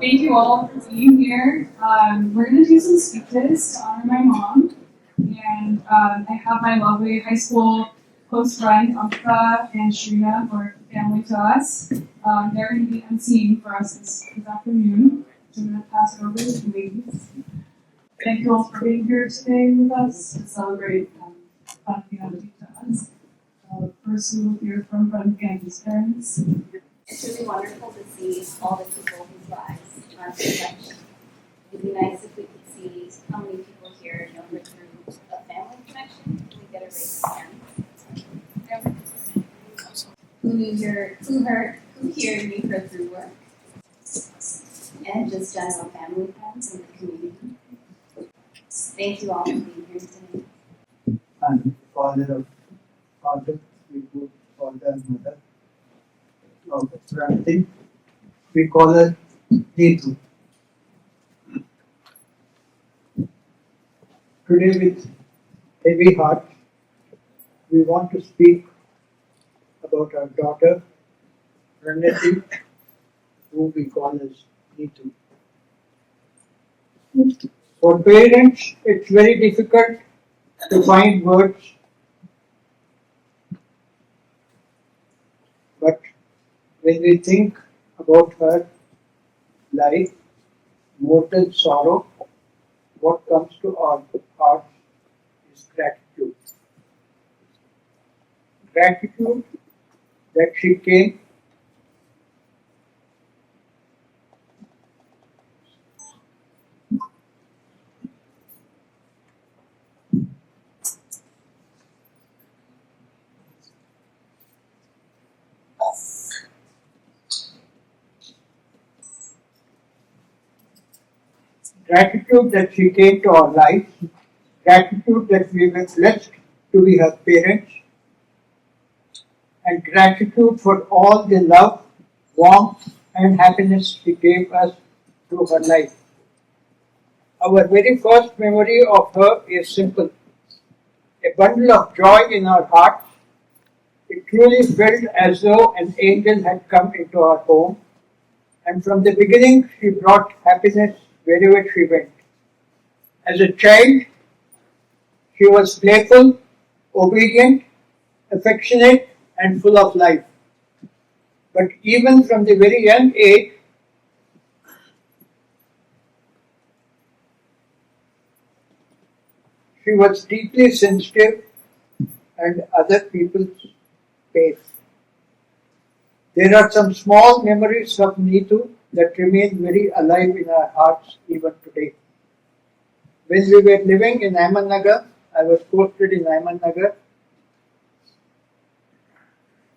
Thank you all for being here. We're going to do some speeches to honor my mom. And I have my lovely high school close friend, Amrita and Shrina, who are family to us. They're going to be emceeing for us this afternoon. So I'm going to pass it over to you ladies. Thank you all for being here today with us to celebrate Pranathi to us. First, we will hear from Pranathi parents. It's really wonderful to see all the people whose lives aren't so much. It'd be nice if we could see how many people here know her through a family connection. Can we get a raise of hands? Who here knew her through work? And just general family friends in the community. Thank you all for being here today. And father of Altos, we would call her mother. Pranathi, we call her Neetu. Today, with heavy heart, we want to speak about our daughter, Pranathi, whom we call as Neetu. For parents, it's very difficult to find words, but when we think about her life, mortal sorrow, what comes to our hearts is gratitude. Gratitude that she came gratitude that she came to our lives, gratitude that we were blessed to be her parents, and gratitude for all the love, warmth, and happiness she gave us through her life. Our very first memory of her is simple, a bundle of joy in our hearts. It truly felt as though an angel had come into our home, and from the beginning she brought happiness wherever she went. As a child, she was playful, obedient, affectionate, and full of life. But even from the very young age, she was deeply sensitive and other people's pain. There are some small memories of Neetu that remain very alive in our hearts even today. When we were living in Nagar, I was posted in Nagar.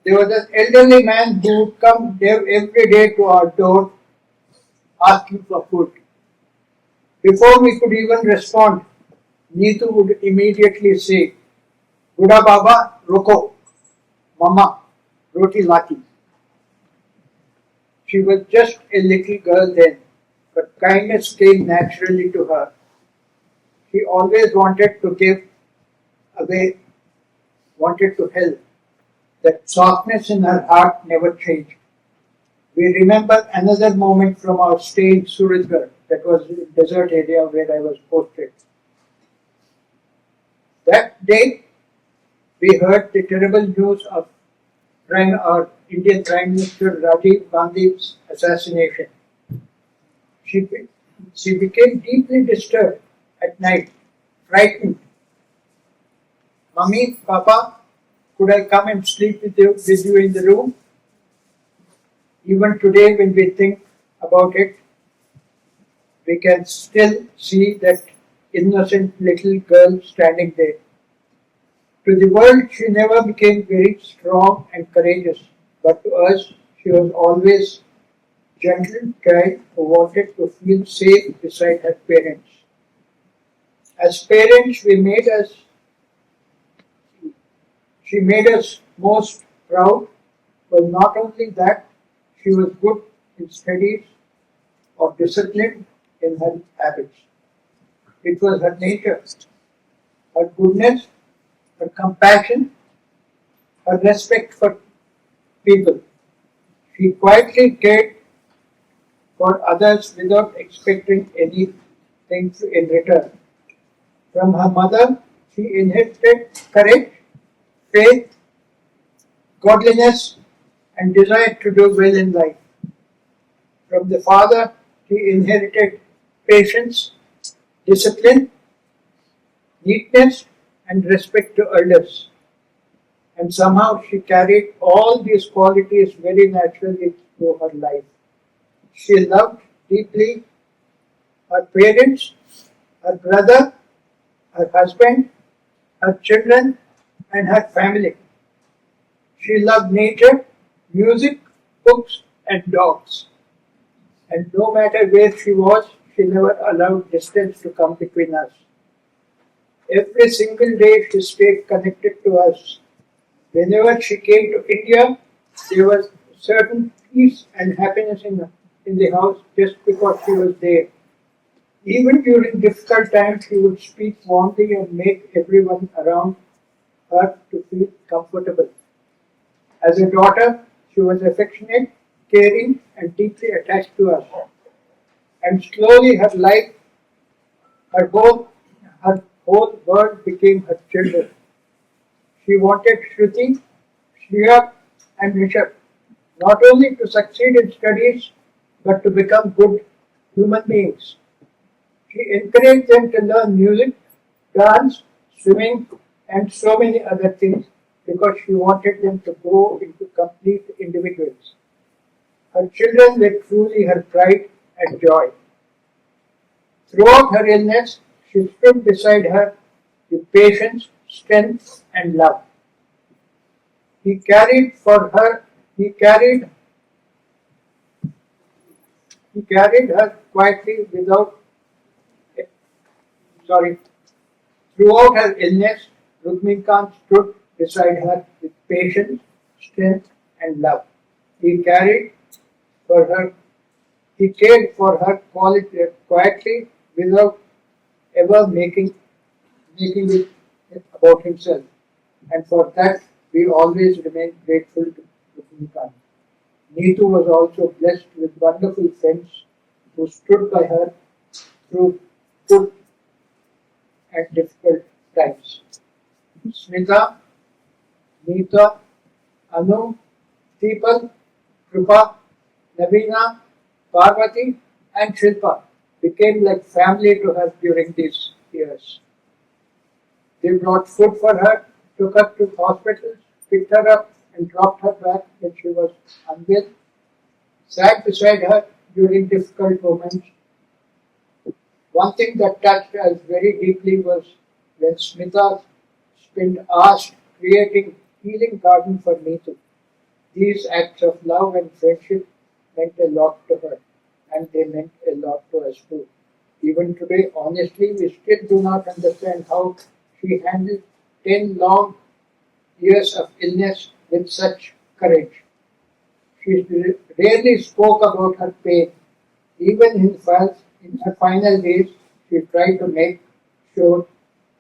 There was an elderly man who would come there every day to our door asking for food. Before we could even respond, Neetu would immediately say, "Buddha Baba, Roko, Mama, Roti Lati." She was just a little girl then, but kindness came naturally to her. She always wanted to give away, wanted to help. That softness in her heart never changed. We remember another moment from our stay in Surajgarh, that was the desert area where I was posted. That day, we heard the terrible news of our Indian Prime Minister Rajiv Gandhi's assassination. She became deeply disturbed at night, frightened. "Mummy, Papa, could I come and sleep with you in the room?" Even today, when we think about it, we can still see that innocent little girl standing there. To the world, she never became very strong and courageous, but to us, she was always gentle child who wanted to feel safe beside her parents. As parents, she made us most proud, but not only that, she was good in studies or disciplined in her habits. It was her nature, her goodness, her compassion, her respect for people. She quietly cared for others without expecting anything in return. From her mother, she inherited courage, faith, godliness, and desire to do well in life. From the father, she inherited patience, discipline, neatness, and respect to elders. And somehow she carried all these qualities very naturally through her life. She loved deeply her parents, her brother, her husband, her children, and her family. She loved nature, music, books, and dogs. And no matter where she was, she never allowed distance to come between us. Every single day she stayed connected to us. Whenever she came to India, there was certain peace and happiness in the house just because she was there. Even during difficult times, she would speak warmly and make everyone around her to feel comfortable. As a daughter, she was affectionate, caring, and deeply attached to us. And slowly her whole, her whole world became her children. She wanted Shruti, Shriya, and Rishabh not only to succeed in studies but to become good human beings. She encouraged them to learn music, dance, swimming, and so many other things because she wanted them to grow into complete individuals. Her children were truly her pride and joy. Throughout her illness, she stood beside her with patience, strength, and love. He carried for her, he carried, he carried her quietly sorry, throughout her illness, Rukmikant stood beside her with patience, strength, and love. He carried for her, he cared for her quietly without ever making it about himself. And for that, we always remain grateful to Rukmikant. Neetu was also blessed with wonderful friends who stood by her through good and difficult times. Smita, Neeta, Anu, Deepak, Krupa, Navina, Parvati, and Shilpa became like family to her during these years. They brought food for her, took her to hospitals, picked her up, and dropped her back when she was unwell, sat beside her during difficult moments. One thing that touched us very deeply was when Smita spent hours creating healing garden for Neetu. These acts of love and friendship meant a lot to her, and they meant a lot to us too. Even today, honestly, we still do not understand how she handled 10 long years of illness with such courage. She rarely spoke about her pain. Even in her final days, she tried to make sure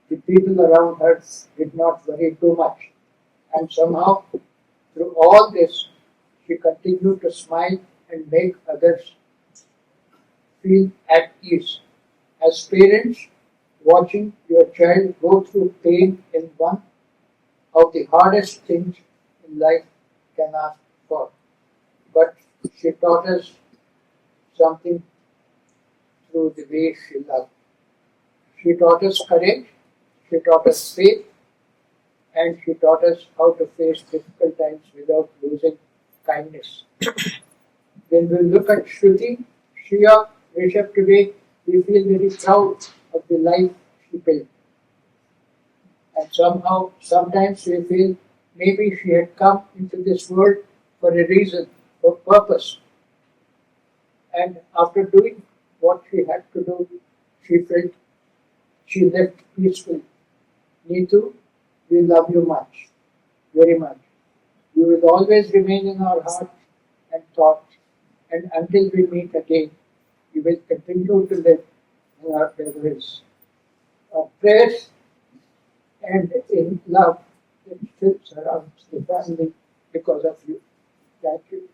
the people around her did not worry too much. And somehow, through all this, she continued to smile and make others feel at ease. As parents, watching your child go through pain is one of the hardest things in life can ask for. But she taught us something through the way she loved. She taught us courage, she taught us faith, and she taught us how to face difficult times without losing kindness. When we look at Shruti, Shriya, Rishabh today, we feel very proud of the life she built. And somehow, sometimes we feel maybe she had come into this world for a reason, for purpose. And after doing what she had to do, she felt she left peaceful. Neetu, we love you much, very much. You will always remain in our hearts and thoughts, and until we meet again, you will continue to live in our memories. Our prayers and in love that still surrounds the family because of you. Thank you.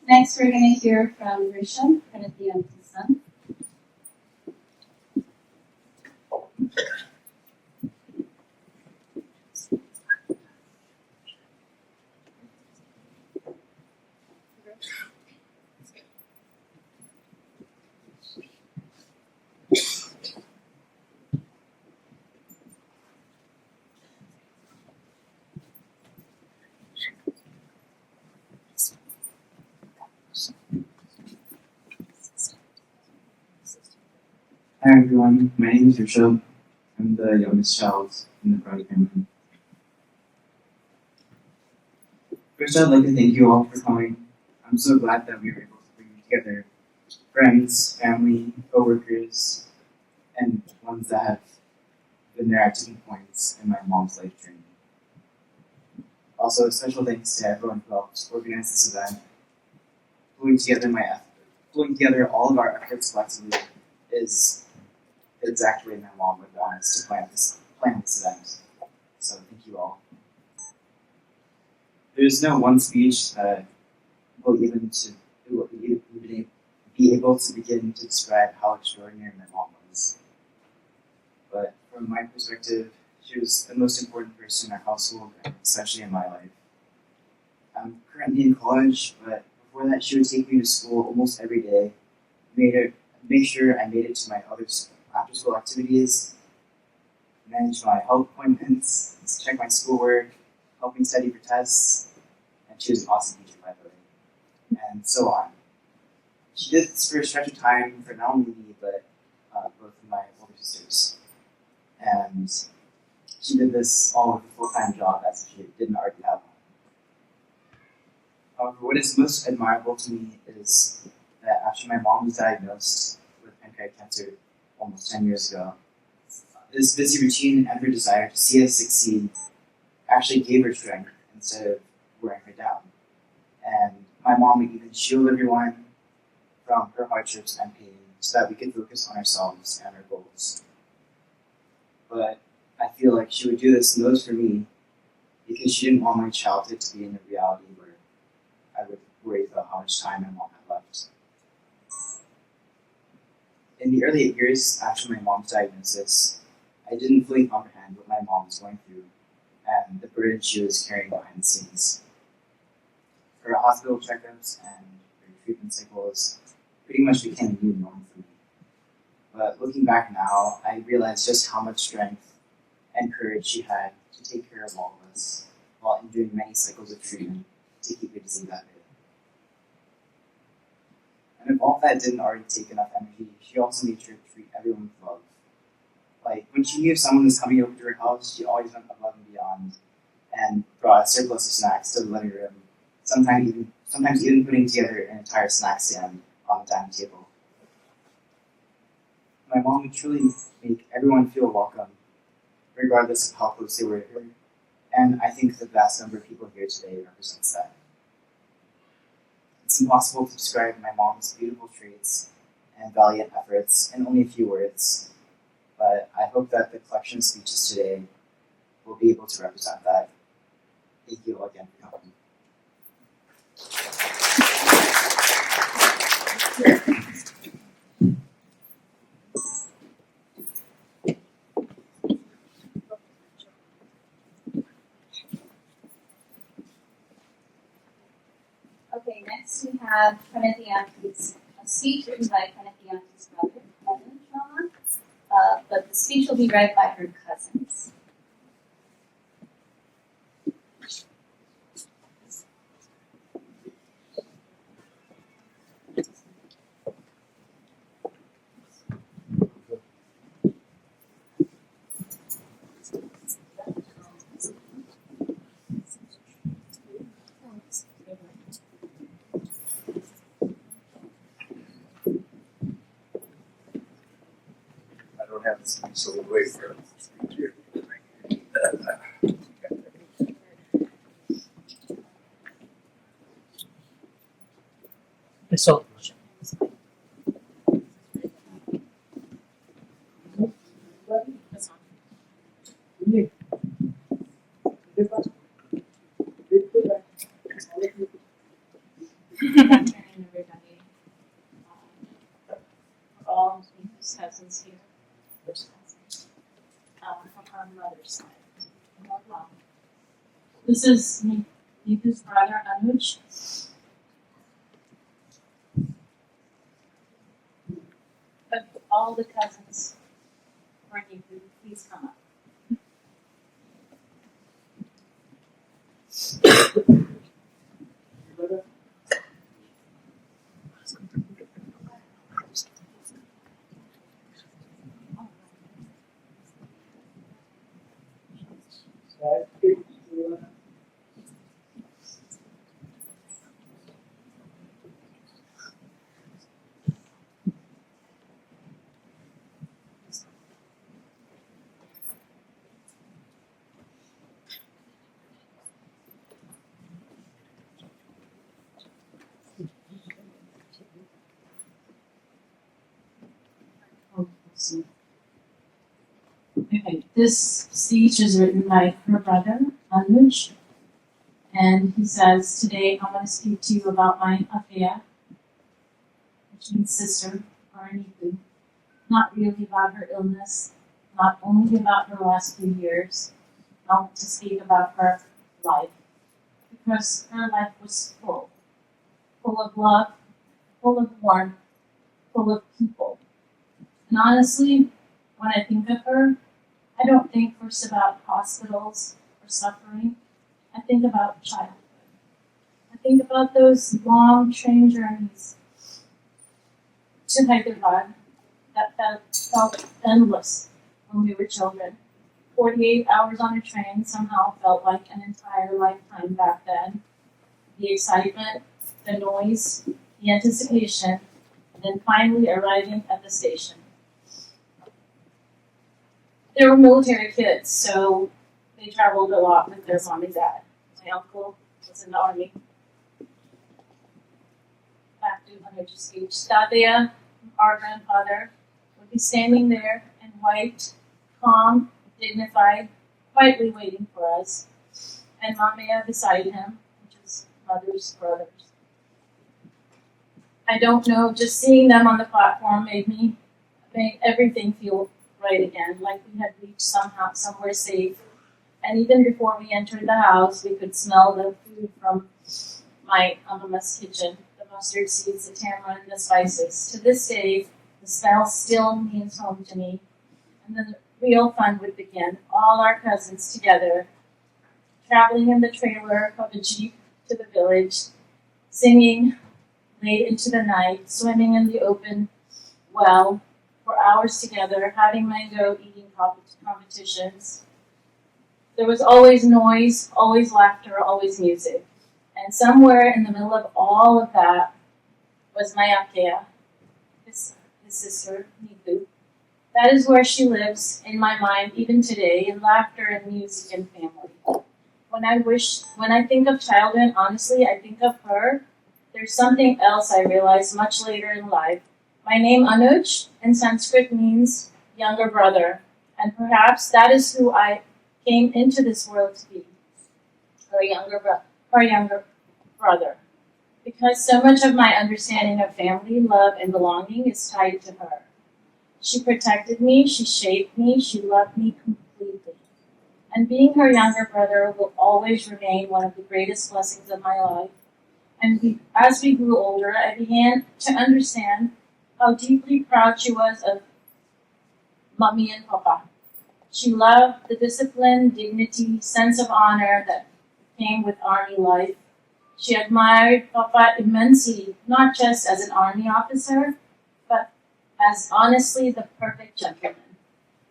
Next, we're going to hear from Rishabh, Pranathi Reddy son. Hi everyone, my name is Rishabh. I'm the youngest child in the Perati family. First, I'd like to thank you all for coming. I'm so glad that we were able to bring together friends, family, coworkers, and ones that have been there at tipping points in my mom's life journey. Also, a special thanks to everyone who helped organize this event. Pulling together all of our efforts collectively is the exact way my mom would want us to plan this event. So thank you all. There's no one speech that will be able to begin to describe how extraordinary my mom was. But from my perspective, she was the most important person in our household, and especially in my life. I'm currently in college, but before that, she would take me to school almost every day, make sure I made it to my other after-school activities, manage my health appointments, check my schoolwork, help me study for tests, and she was an awesome teacher, by the way, and so on. She did this for a stretch of time for not only me, but both of my older sisters. And she did this all with a full-time job as if she didn't already have one. However, what is most admirable to me is that after my mom was diagnosed with pancreatic cancer almost 10 years ago, this busy routine and her desire to see us succeed actually gave her strength instead of wearing her down. And my mom would even shield everyone from her hardships and pain so that we could focus on ourselves and our goals. But I feel like she would do this most for me because she didn't want my childhood to be in a reality where I would worry about how much time my mom had left. In the early years after my mom's diagnosis, I didn't fully comprehend what my mom was going through and the burden she was carrying behind the scenes. Her hospital checkups and her treatment cycles pretty much became a new norm for me. But looking back now, I realize just how much strength and courage she had to take care of all of us while enduring many cycles of treatment to keep her disease at bay. And if all that didn't already take enough energy, she also made sure to treat everyone with love. Like, when she knew someone was coming over to her house, she always went above and beyond and brought a surplus of snacks to the living room, sometimes even putting together an entire snack stand on the dining table. My mom would truly make everyone feel welcome, regardless of how close they were to her, and I think the vast number of people here today represents that. It's impossible to describe my mom's beautiful traits and valiant efforts in only a few words, but I hope that the collection of speeches today will be able to represent that. Thank you all again for coming. Okay, next we have Pranathi's a speech written by Pranathi's brother, but the speech will be read by her cousins. I don't have the speech, so we'll wait for the speech here. So, Good afternoon, everybody. We're all Niku's cousins here. From our mother's side. This is Niku's brother, Anuj. But all the cousins for Niku, please come up. Okay, this speech is written by her brother, Anuj, and he says, today I'm going to speak to you about my affair, which means sister, or Niku. Not really about her illness, not only about her last few years. I want to speak about her life, because her life was full of love, full of warmth, full of people. And honestly, when I think of her, I don't think first about hospitals or suffering. I think about childhood. I think about those long train journeys to Hyderabad that felt endless when we were children. 48 hours on a train somehow felt like an entire lifetime back then. The excitement, the noise, the anticipation, and then finally arriving at the station. They were military kids, so they traveled a lot with their mom and dad. My uncle was in the army. Back to Anuja's speech. Dadaya, our grandfather, would be standing there in white, calm, dignified, quietly waiting for us, and Mamaya beside him, which is mother's brothers. I don't know, just seeing them on the platform made everything feel right again, like we had reached somewhere safe. And even before we entered the house, we could smell the food from my mama's kitchen, the mustard seeds, the tamarind, the spices. To this day, the smell still means home to me. And then the real fun would begin. All our cousins together, traveling in the trailer of a jeep to the village, singing late into the night, swimming in the open well for hours together, having mango eating competitions. There was always noise, always laughter, always music. And somewhere in the middle of all of that was my Akea, his sister, Niku. That is where she lives in my mind even today, in laughter and music and family. When I think of childhood, honestly, I think of her. There's something else I realized much later in life. My name Anuj in Sanskrit means younger brother, and perhaps that is who I came into this world to be, her younger brother. Because so much of my understanding of family, love, and belonging is tied to her. She protected me, she shaped me, she loved me completely. And being her younger brother will always remain one of the greatest blessings of my life. And as we grew older, I began to understand how deeply proud she was of Mommy and Papa. She loved the discipline, dignity, sense of honor that came with Army life. She admired Papa immensely, not just as an Army officer, but as honestly the perfect gentleman.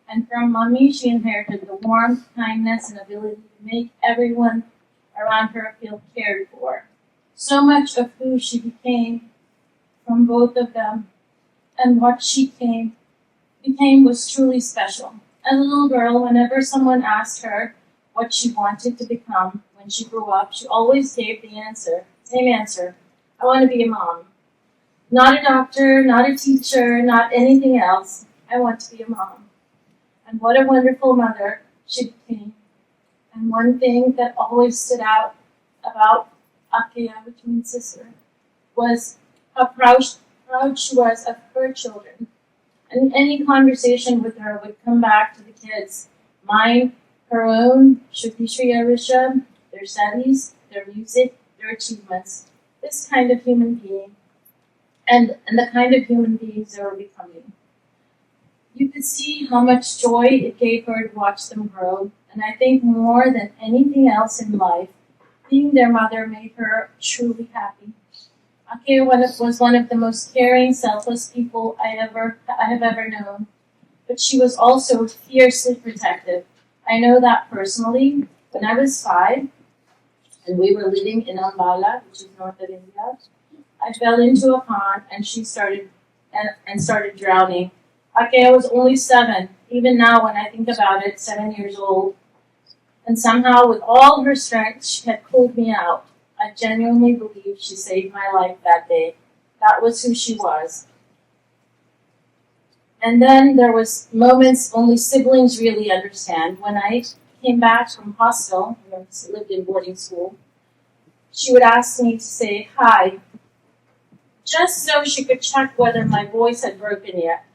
And from Mommy, she inherited the warmth, kindness, and ability to make everyone around her feel cared for. So much of who she became from both of them and what she became was truly special. As a little girl, whenever someone asked her what she wanted to become when she grew up, she always gave the same answer, I want to be a mom. Not a doctor, not a teacher, not anything else. I want to be a mom. And what a wonderful mother she became. And one thing that always stood out about Akea, which means sister, was how proud she was of her children. And any conversation with her would come back to the kids. Mine, her own, Shukishri Arisha, their studies, their music, their achievements. This kind of human being. And the kind of human beings they were becoming. You could see how much joy it gave her to watch them grow. And I think more than anything else in life, being their mother made her truly happy. Akea was one of the most caring, selfless people I have ever known. But she was also fiercely protective. I know that personally. When I was 5, and we were living in Ambala, which is north of India, I fell into a pond and she started drowning. Akea was only 7. Even now, when I think about it, 7 years old. And somehow, with all her strength, she had pulled me out. I genuinely believe she saved my life that day. That was who she was. And then there was moments only siblings really understand. When I came back from hostel, I lived in boarding school, she would ask me to say hi, just so she could check whether my voice had broken yet.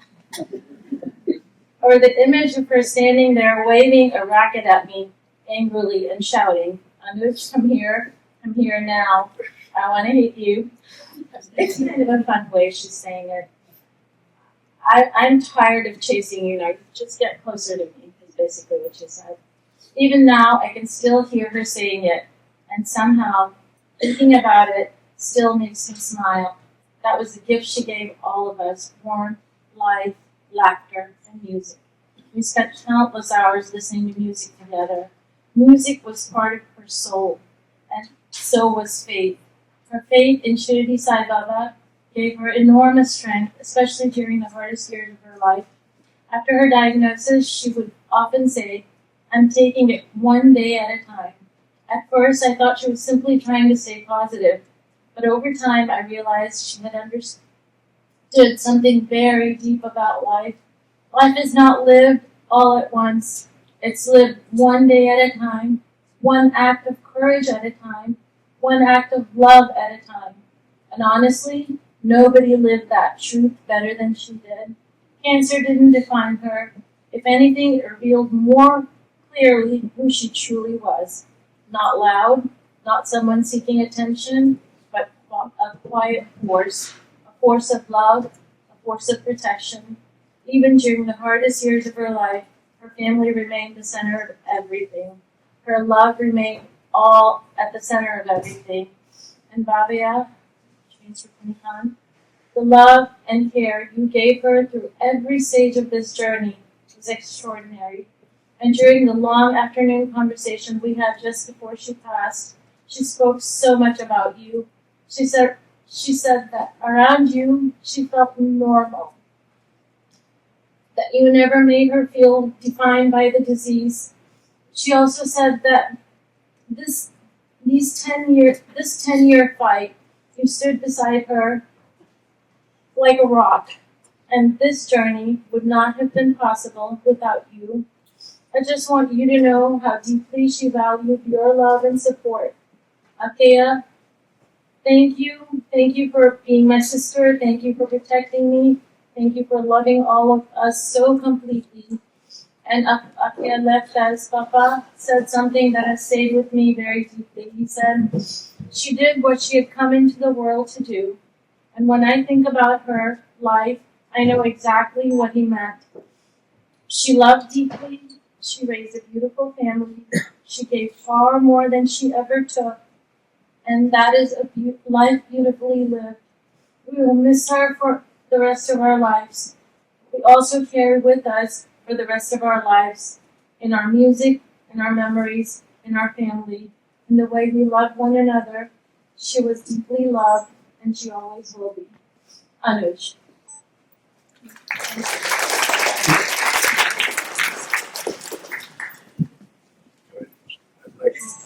Or the image of her standing there waving a racket at me angrily and shouting, Anuj, come here now, I want to hit you. It's kind of a fun way she's saying it. I'm tired of chasing you now, just get closer to me, is basically what she said. Even now, I can still hear her saying it, and somehow, thinking about it still makes me smile. That was the gift she gave all of us, warmth, life, laughter, and music. We spent countless hours listening to music together. Music was part of her soul, and so was faith. Her faith in Shirdi Sai Baba gave her enormous strength, especially during the hardest years of her life. After her diagnosis, she would often say, I'm taking it one day at a time. At first, I thought she was simply trying to stay positive, but over time, I realized she had understood something very deep about life. Life is not lived all at once. It's lived one day at a time, one act of courage at a time, one act of love at a time. And honestly, nobody lived that truth better than she did. Cancer didn't define her. If anything, it revealed more clearly who she truly was. Not loud, not someone seeking attention, but a quiet force, a force of love, a force of protection. Even during the hardest years of her life, her family remained the center of everything. Her love remained all at the center of everything. And Bhavya, which means Rukmini, the love and care you gave her through every stage of this journey was extraordinary. And during the long afternoon conversation we had just before she passed, she spoke so much about you. She said that around you she felt normal. That you never made her feel defined by the disease. She also said that this 10-year fight, you stood beside her like a rock, and this journey would not have been possible without you. I just want you to know how deeply she valued your love and support. Akea, thank you. Thank you for being my sister. Thank you for protecting me. Thank you for loving all of us so completely. And Akea left as Papa said something that has stayed with me very deeply. He said, She did what she had come into the world to do, and when I think about her life, I know exactly what he meant. She loved deeply, she raised a beautiful family, she gave far more than she ever took, and that is a life beautifully lived. We will miss her for the rest of our lives. We also carry with us for the rest of our lives, in our music, in our memories, in our family, in the way we love one another. She was deeply loved, and she always will be. Anuj.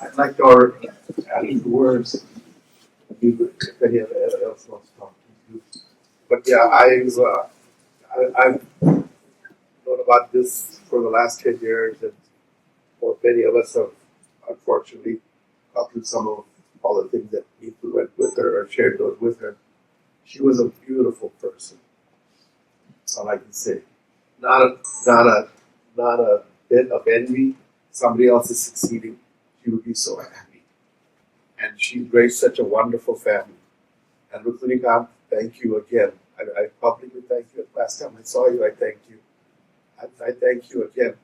I'd like to add a few words. If anyone else wants to talk to you. But yeah, I've known about this for the last 10 years, and for many of us have unfortunately gone through some of all the things that people went with her or shared those with her. She was a beautiful person. That's all I can say. Not a bit of envy. Somebody else is succeeding. She would be so happy. And she raised such a wonderful family. And Rukminikant, thank you again. I publicly thank you. Last time I saw you, I thanked you. I thank you again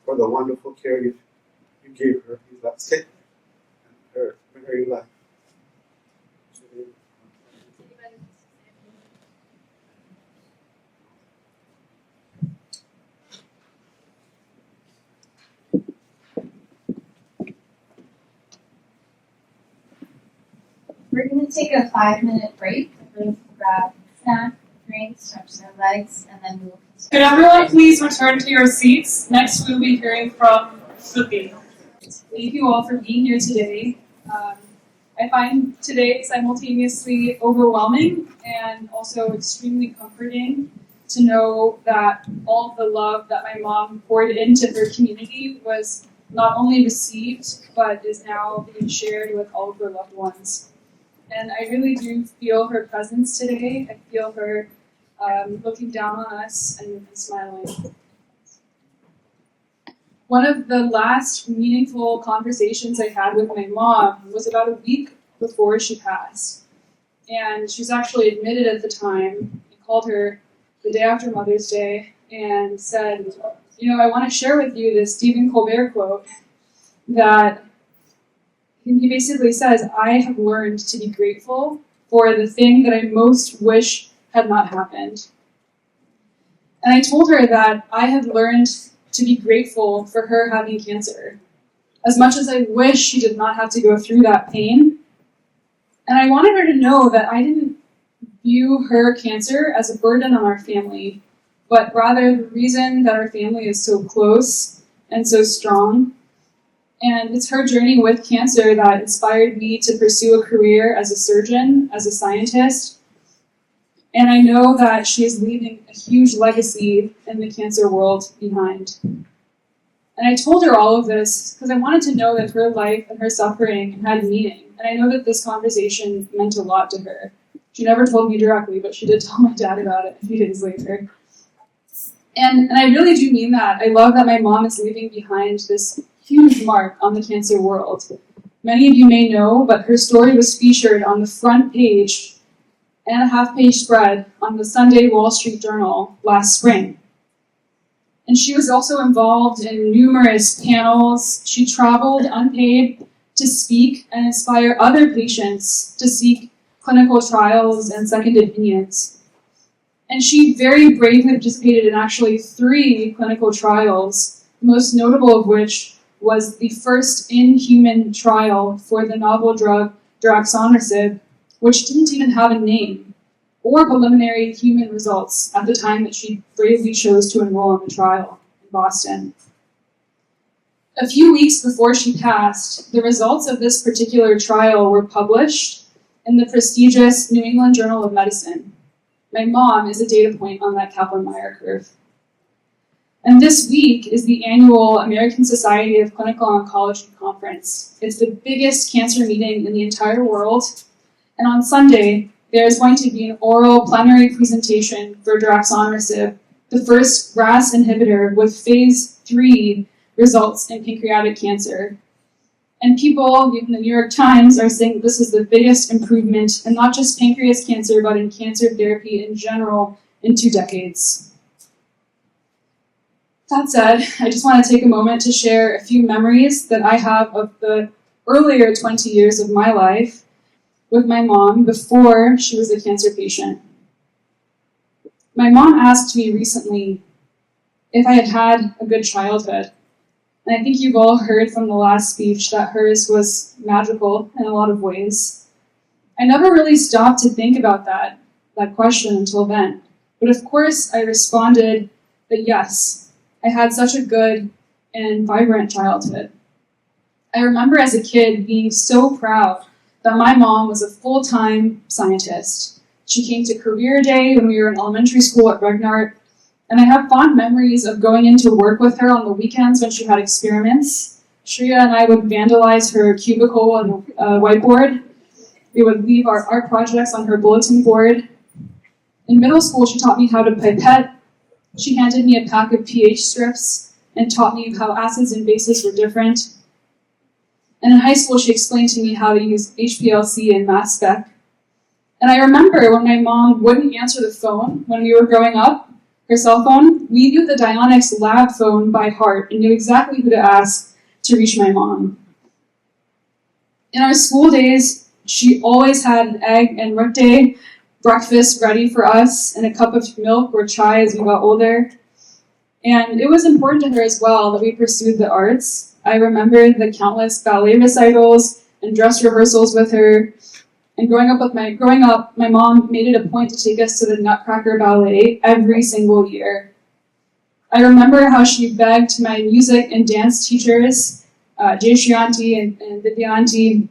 for the wonderful care you gave her these last 10 years and her very life. We're going to take a 5-minute break. Everyone can grab snack, drinks, stretch their legs, and then we will Could continue. everyone please return to your seats? Next, we will be hearing from Shruti. Thank you all for being here today. I find today simultaneously overwhelming and also extremely comforting to know that all of the love that my mom poured into her community was not only received, but is now being shared with all of her loved ones. And I really do feel her presence today. I feel her looking down on us and smiling. One of the last meaningful conversations I had with my mom was about a week before she passed. And she was actually admitted at the time. I called her the day after Mother's Day and said, I want to share with you this Stephen Colbert quote that he basically says, I have learned to be grateful for the thing that I most wish had not happened. And I told her that I had learned to be grateful for her having cancer. As much as I wish she did not have to go through that pain. And I wanted her to know that I didn't view her cancer as a burden on our family, but rather the reason that our family is so close and so strong. And it's her journey with cancer that inspired me to pursue a career as a surgeon, as a scientist. And I know that she is leaving a huge legacy in the cancer world behind. And I told her all of this because I wanted to know that her life and her suffering had meaning. And I know that this conversation meant a lot to her. She never told me directly, but she did tell my dad about it a few days later. And I really do mean that. I love that my mom is leaving behind this huge mark on the cancer world. Many of you may know, but her story was featured on the front page and a half-page spread on the Sunday Wall Street Journal last spring. And she was also involved in numerous panels. She traveled unpaid to speak and inspire other patients to seek clinical trials and second opinions. And she very bravely participated in actually 3 clinical trials, the most notable of which was the first in-human trial for the novel drug daraxonrasib, which didn't even have a name or preliminary human results at the time that she bravely chose to enroll in the trial in Boston. A few weeks before she passed, the results of this particular trial were published in the prestigious New England Journal of Medicine. My mom is a data point on that Kaplan-Meier curve. And this week is the annual American Society of Clinical Oncology Conference. It's the biggest cancer meeting in the entire world. And on Sunday, there is going to be an oral plenary presentation for daraxonrasib, the first RAS inhibitor with phase 3 results in pancreatic cancer. And people, even the New York Times, are saying this is the biggest improvement in not just pancreas cancer, but in cancer therapy in general in 2 decades. That said, I just want to take a moment to share a few memories that I have of the earlier 20 years of my life with my mom before she was a cancer patient. My mom asked me recently if I had had a good childhood. And I think you've all heard from the last speech that hers was magical in a lot of ways. I never really stopped to think about that question until then. But of course, I responded that yes, I had such a good and vibrant childhood. I remember as a kid being so proud that my mom was a full-time scientist. She came to career day when we were in elementary school at Regnart, and I have fond memories of going into work with her on the weekends when she had experiments. Shreya and I would vandalize her cubicle and whiteboard. We would leave our art projects on her bulletin board. In middle school, she taught me how to pipette. She handed me a pack of pH strips and taught me how acids and bases were different. And in high school, she explained to me how to use HPLC and mass spec. And I remember when my mom wouldn't answer the phone when we were growing up, her cell phone, we knew the Dionix lab phone by heart and knew exactly who to ask to reach my mom. In our school days, she always had an egg and workday breakfast ready for us and a cup of milk or chai as we got older. And it was important to her as well that we pursued the arts. I remember the countless ballet recitals and dress rehearsals with her. And growing up, my mom made it a point to take us to the Nutcracker Ballet every single year. I remember how she begged my music and dance teachers, Jay Shriyanti and Vidyanti,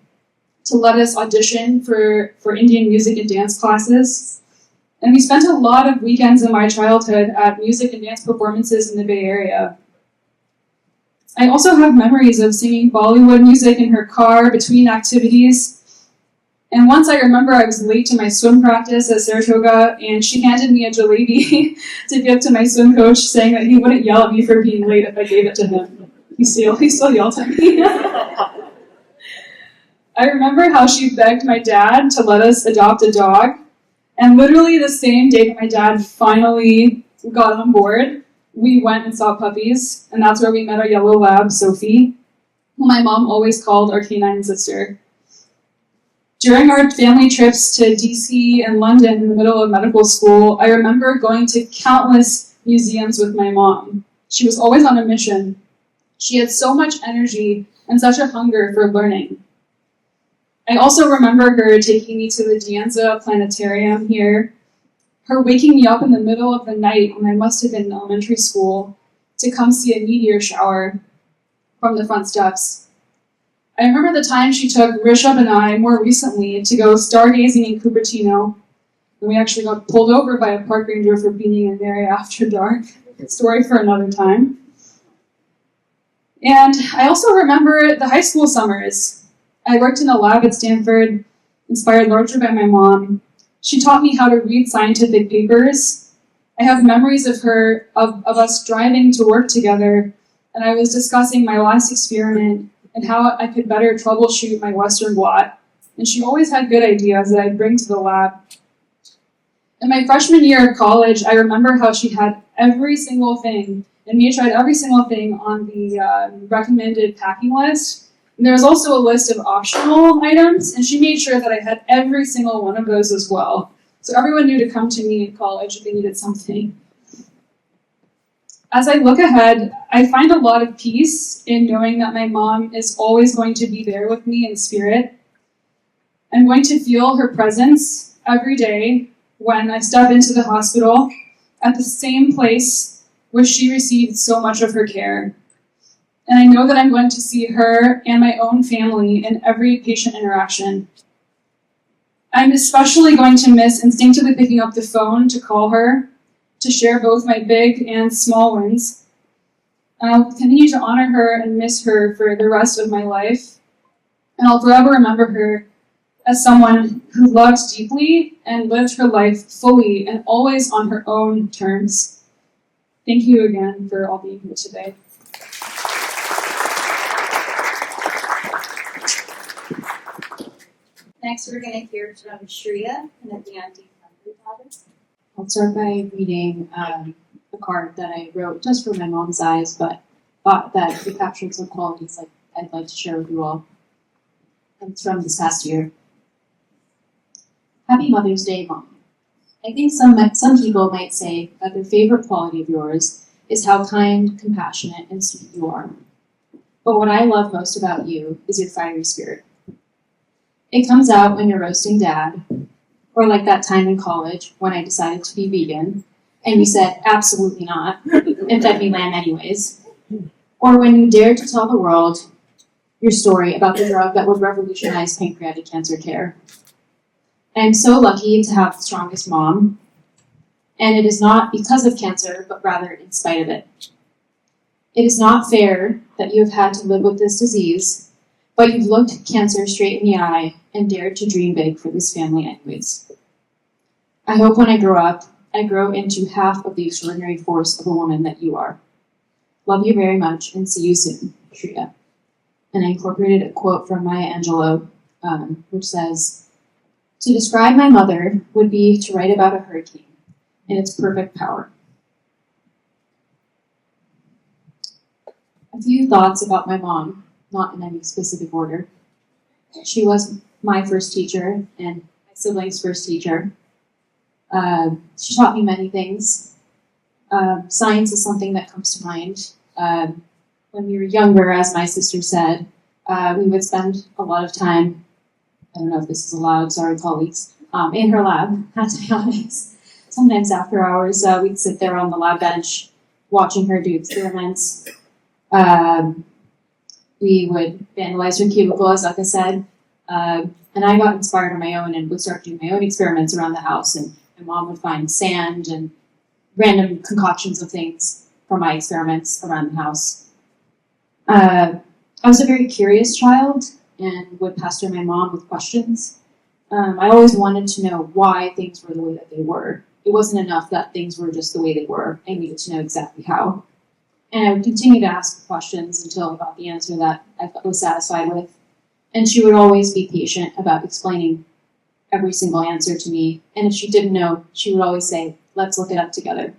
to let us audition for Indian music and dance classes. And we spent a lot of weekends in my childhood at music and dance performances in the Bay Area. I also have memories of singing Bollywood music in her car between activities. And once I remember I was late to my swim practice at Saratoga, and she handed me a jalebi to give to my swim coach, saying that he wouldn't yell at me for being late if I gave it to him. He still yelled at me. I remember how she begged my dad to let us adopt a dog. And literally the same day that my dad finally got on board, we went and saw puppies. And that's where we met our yellow lab, Sophie, who my mom always called our canine sister. During our family trips to DC and London in the middle of medical school, I remember going to countless museums with my mom. She was always on a mission. She had so much energy and such a hunger for learning. I also remember her taking me to the Dianza Planetarium here, her waking me up in the middle of the night when I must have been in elementary school to come see a meteor shower from the front steps. I remember the time she took Rishabh and I more recently to go stargazing in Cupertino, and we actually got pulled over by a park ranger for being in there after dark. Story for another time. And I also remember the high school summers. I worked in a lab at Stanford, inspired largely by my mom. She taught me how to read scientific papers. I have memories of us driving to work together, and I was discussing my last experiment and how I could better troubleshoot my Western blot. And she always had good ideas that I'd bring to the lab. In my freshman year of college, I remember how she had every single thing, and me tried every single thing on the recommended packing list. And there was also a list of optional items, and she made sure that I had every single one of those as well. So everyone knew to come to me in college if they needed something. As I look ahead, I find a lot of peace in knowing that my mom is always going to be there with me in spirit. I'm going to feel her presence every day when I step into the hospital at the same place where she received so much of her care. And I know that I'm going to see her and my own family in every patient interaction. I'm especially going to miss instinctively picking up the phone to call her, to share both my big and small wins. And I'll continue to honor her and miss her for the rest of my life. And I'll forever remember her as someone who loved deeply and lived her life fully and always on her own terms. Thank you again for all being here today. Next, we're going to hear from Shreya and then the auntie from her father. I'll start by reading a card that I wrote just for my mom's eyes, but thought that it captured some qualities I'd like to share with you all. And it's from this past year. Happy Mother's Day, Mom. I think some people might say that their favorite quality of yours is how kind, compassionate, and sweet you are. But what I love most about you is your fiery spirit. It comes out when you're roasting Dad, or like that time in college when I decided to be vegan, and you said, absolutely not, and fed me lamb anyways. Or when you dared to tell the world your story about the drug that would revolutionize pancreatic cancer care. I am so lucky to have the strongest mom, and it is not because of cancer, but rather in spite of it. It is not fair that you have had to live with this disease, but you've looked cancer straight in the eye and dared to dream big for this family anyways. I hope when I grow up, I grow into half of the extraordinary force of a woman that you are. Love you very much and see you soon, Shreya. And I incorporated a quote from Maya Angelou, which says, to describe my mother would be to write about a hurricane in its perfect power. A few thoughts about my mom, not in any specific order. She was my first teacher and my siblings' first teacher. She taught me many things. Science is something that comes to mind. When we were younger, as my sister said, we would spend a lot of time, I don't know if this is allowed, sorry colleagues, in her lab, to be honest. Sometimes after hours, we'd sit there on the lab bench watching her do experiments. We would vandalize her cubicle, as Aka said. And I got inspired on my own and would start doing my own experiments around the house. And my mom would find sand and random concoctions of things from my experiments around the house. I was a very curious child and would pester my mom with questions. I always wanted to know why things were the way that they were. It wasn't enough that things were just the way they were. I needed to know exactly how. And I would continue to ask questions until I got the answer that I was satisfied with. And she would always be patient about explaining every single answer to me. And if she didn't know, she would always say, let's look it up together.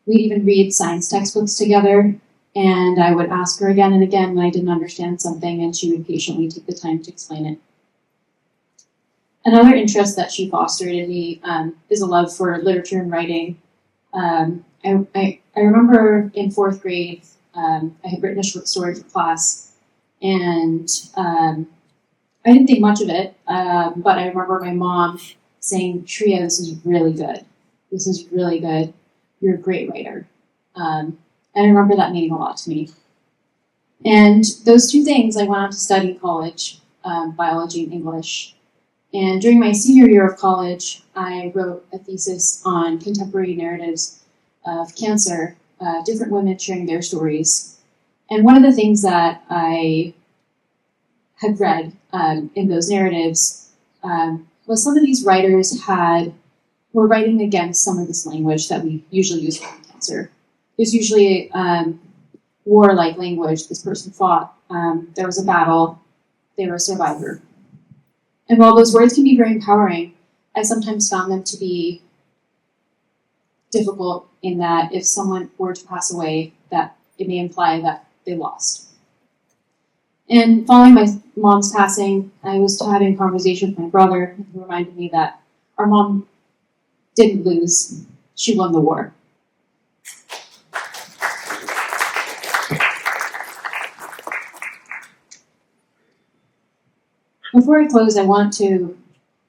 We'd even read science textbooks together. And I would ask her again and again when I didn't understand something, and she would patiently take the time to explain it. Another interest that she fostered in me is a love for literature and writing. I remember in fourth grade, I had written a short story for class, and I didn't think much of it, but I remember my mom saying, Shreya, this is really good. This is really good. You're a great writer. And I remember that meaning a lot to me. And those two things, I went on to study in college, biology and English. And during my senior year of college, I wrote a thesis on contemporary narratives of cancer, different women sharing their stories. And one of the things that I had read in those narratives was some of these writers were writing against some of this language that we usually use for cancer. There's usually warlike language. This person fought. There was a battle. They were a survivor. And while those words can be very empowering, I sometimes found them to be difficult in that if someone were to pass away, that it may imply that they lost. And following my mom's passing, I was having a conversation with my brother who reminded me that our mom didn't lose. She won the war. Before I close, I want to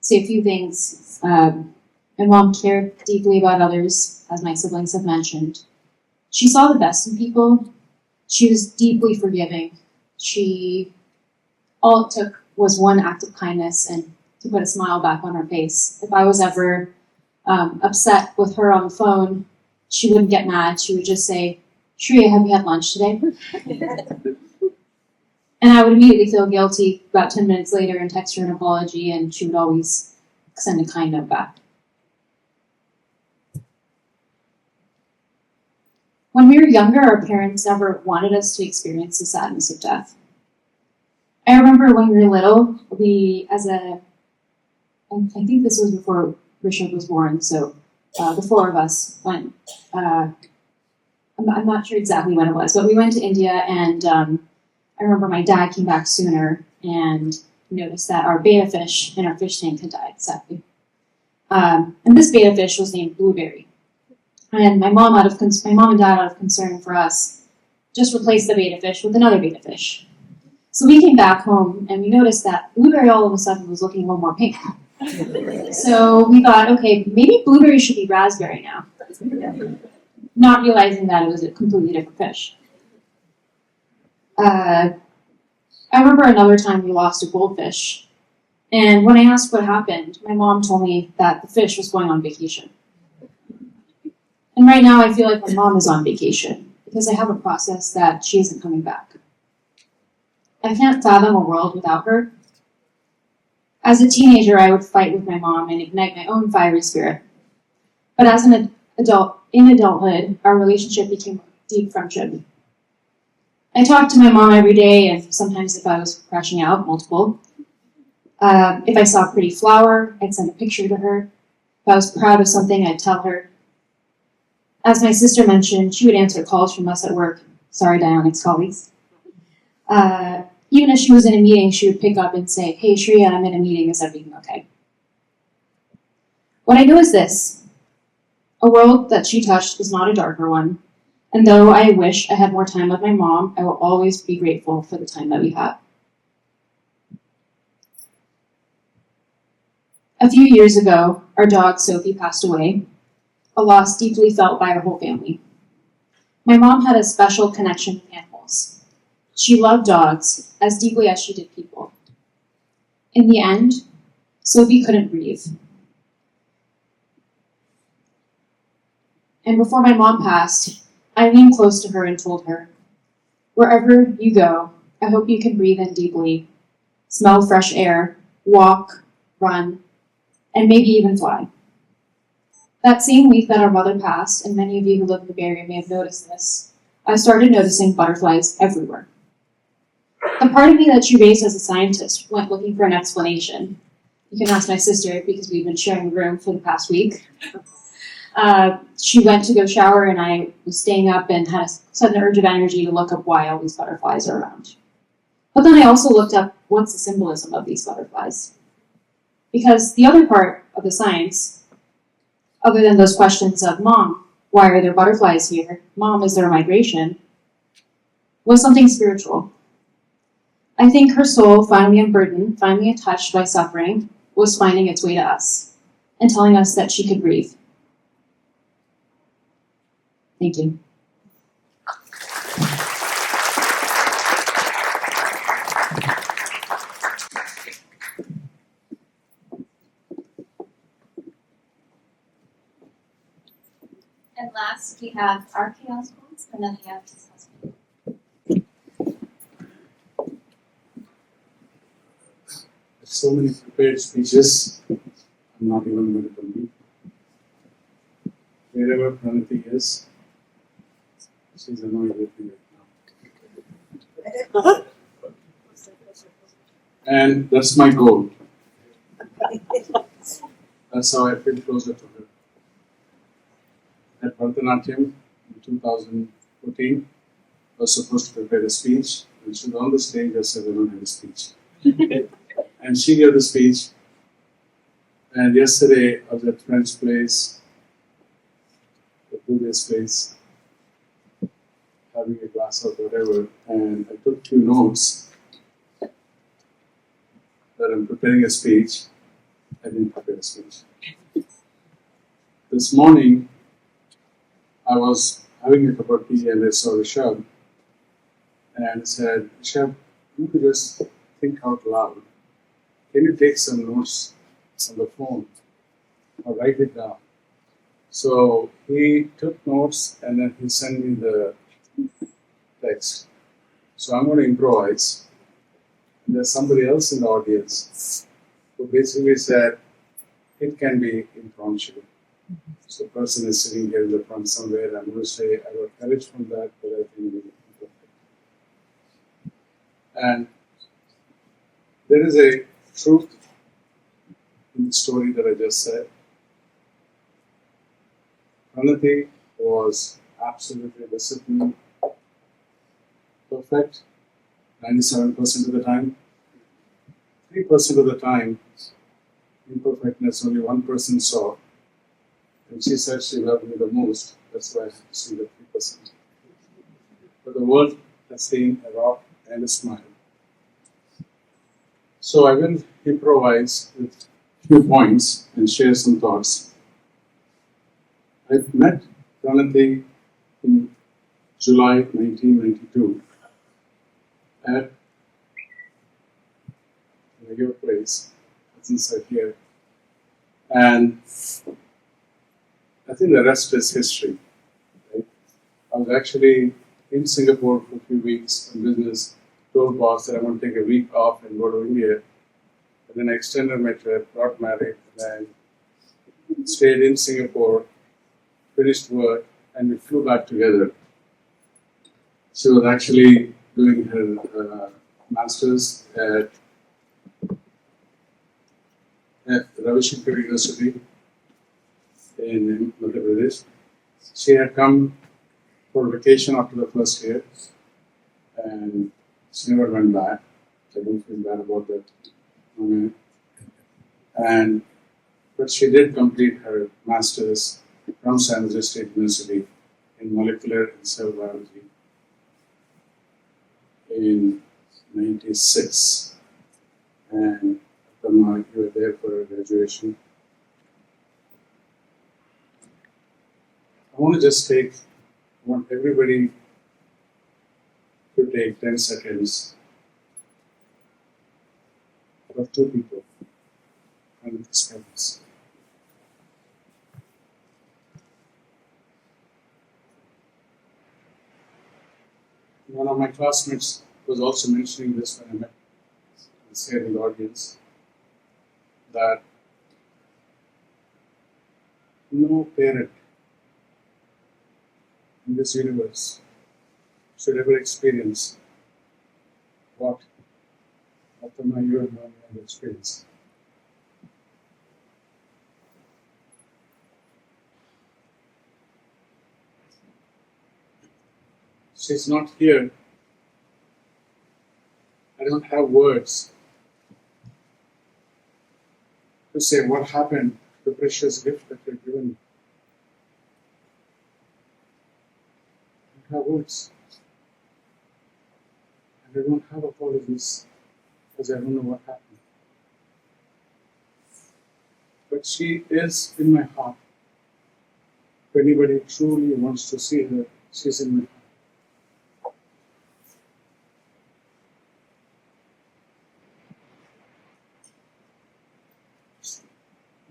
say a few things. My mom cared deeply about others, as my siblings have mentioned. She saw the best in people. She was deeply forgiving. All it took was one act of kindness and to put a smile back on her face. If I was ever upset with her on the phone, she wouldn't get mad. She would just say, Shreya, have you had lunch today? And I would immediately feel guilty about 10 minutes later and text her an apology, and she would always send a kind note back. When we were younger, our parents never wanted us to experience the sadness of death. I remember when we were little, I think this was before Richard was born, so the four of us went, I'm not sure exactly when it was, but we went to India, and I remember my dad came back sooner and noticed that our betta fish in our fish tank had died, sadly. And this betta fish was named Blueberry. And my mom and dad, out of concern for us, just replaced the betta fish with another betta fish. So we came back home and we noticed that Blueberry all of a sudden was looking a little more pink. So we thought, okay, maybe Blueberry should be Raspberry now. Not realizing that it was a completely different fish. I remember another time we lost a goldfish. And when I asked what happened, my mom told me that the fish was going on vacation. And right now I feel like my mom is on vacation because I have a process that she isn't coming back. I can't fathom a world without her. As a teenager, I would fight with my mom and ignite my own fiery spirit. But as an adult, in adulthood, our relationship became a deep friendship. I talked to my mom every day, and sometimes if I was crashing out, multiple. If I saw a pretty flower, I'd send a picture to her. If I was proud of something, I'd tell her. As my sister mentioned, she would answer calls from us at work. Sorry, Dionics colleagues. Even if she was in a meeting, she would pick up and say, "Hey, Shreya, I'm in a meeting. Is everything okay?" What I know is this. A world that she touched is not a darker one. And though I wish I had more time with my mom, I will always be grateful for the time that we had. A few years ago, our dog Sophie passed away, a loss deeply felt by our whole family. My mom had a special connection with animals. She loved dogs as deeply as she did people. In the end, Sophie couldn't breathe. And before my mom passed, I leaned close to her and told her, "Wherever you go, I hope you can breathe in deeply, smell fresh air, walk, run, and maybe even fly." That same week that our mother passed, and many of you who live in the Bay Area may have noticed this, I started noticing butterflies everywhere. The part of me that she raised as a scientist went looking for an explanation. You can ask my sister because we've been sharing a room for the past week. She went to go shower and I was staying up and had a sudden urge of energy to look up why all these butterflies are around. But then I also looked up what's the symbolism of these butterflies. Because the other part of the science, other than those questions of, "Mom, why are there butterflies here? Mom, is there a migration?" was something spiritual. I think her soul, finally unburdened, finally touched by suffering, was finding its way to us and telling us that she could breathe. Thank you. And last, we have our chaos points, Pranathi Reddy's husband. So many prepared speeches, I'm not even going to complete. Wherever Pranathi is, she's annoyed with me right now. And that's my goal. That's how I feel closer to her. At Bharatanatyam in 2014, I was supposed to prepare a speech, and she was on the stage. I said, "I don't have a speech." And she gave the speech. And yesterday I was at a friend's place, the previous place, having a glass of whatever, and I took 2 notes that I'm preparing a speech. I didn't prepare a speech. This morning, I was having a cup of tea and I saw Rishabh and said, "Rishabh, you could just think out loud. Can you take some notes on the phone or write it down?" So he took notes and then he sent me the text. So I'm going to improvise. And there's somebody else in the audience who basically said it can be impromptu. So the person is sitting here in the front somewhere. I'm going to say I got courage from that, but I think it'll be imperfect. And There is a truth in the story that I just said. Pranathi was absolutely disciplined, perfect, 97% of the time. 3% of the time, imperfectness only one person saw. And she said she loved me the most. That's why I have to see the 3%. But the world has seen a rock and a smile. So I will improvise with a few points and share some thoughts. I met Pranathi in July 1992 at your place, since I'm here. And I think the rest is history. Right? I was actually in Singapore for a few weeks on business, told boss that I want to take a week off and go to India. And then I extended my trip, got married, and then stayed in Singapore, finished work, and we flew back together. She was actually doing her master's at Ravi Shankar University in Madhya Pradesh. She had come for vacation after the first year, and she never went back. I don't feel bad about that. But she did complete her master's from San Jose State University in molecular and cell biology in '96, and you were there for her graduation. I want everybody to take 10 seconds for two people and describe this. One of my classmates was also mentioning this when I met this here in the audience, that no parent in this universe should ever experience what Atama, you and Mami have experienced. She's not here. I don't have words to say what happened to the precious gift that you're given me. I don't have words. And I don't have apologies because I don't know what happened. But she is in my heart. If anybody truly wants to see her, she's in my heart.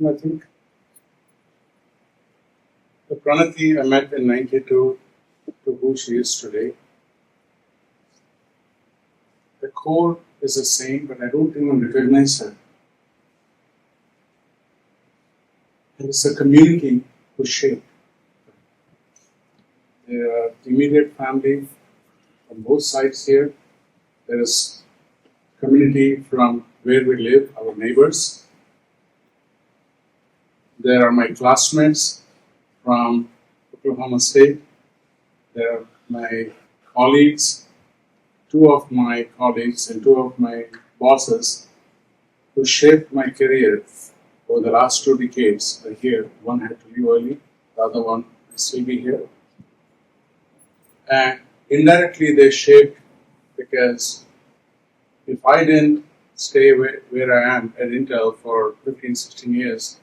I think the Pranathi I met in '92 to who she is today, the core is the same, but I don't even recognize her. And it's a community who shaped. There are immediate family on both sides here. There is community from where we live, our neighbors. There are my classmates from Oklahoma State. There are my colleagues, two of my colleagues and two of my bosses who shaped my career over the last 2 decades are here. One had to leave early, the other one will still be here. And indirectly they shaped, because if I didn't stay where I am at Intel for 15, 16 years,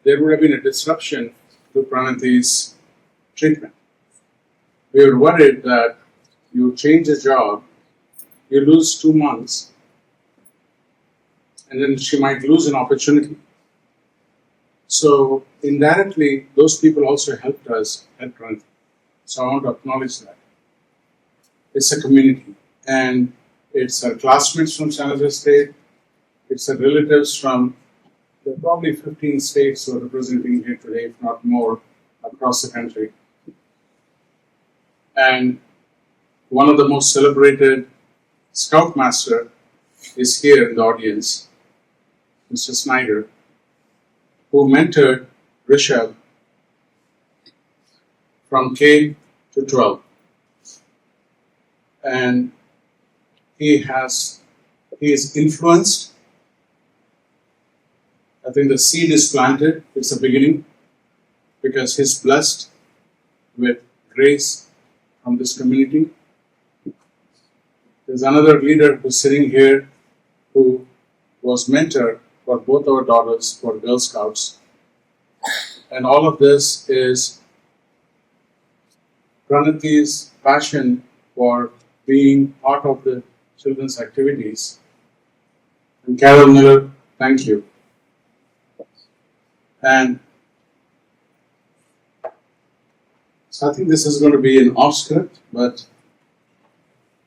there would have been a disruption to Pranathi's treatment. We were worried that you change a job, you lose 2 months, and then she might lose an opportunity. So indirectly, those people also helped us at Pranathi. So I want to acknowledge that. It's a community, and it's our classmates from San Jose State, it's our relatives from, there are probably 15 states who are representing here today, if not more, across the country. And one of the most celebrated Scoutmaster is here in the audience, Mr. Snyder, who mentored Rishabh from K to 12. And he is influenced. I think the seed is planted, it's a beginning, because he's blessed with grace from this community. There's another leader who's sitting here who was mentor for both our daughters for Girl Scouts. And all of this is Pranathi's passion for being part of the children's activities. And Carol Miller, thank you. And so I think this is going to be an off script, but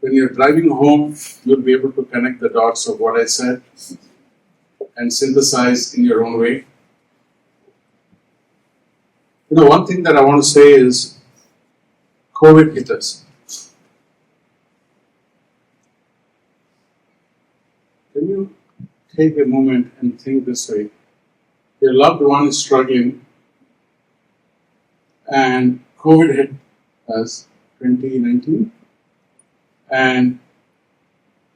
when you're driving home, you'll be able to connect the dots of what I said and synthesize in your own way. You know, one thing that I want to say is COVID hit us. Can you take a moment and think this way? Your loved one is struggling and COVID hit us 2019. And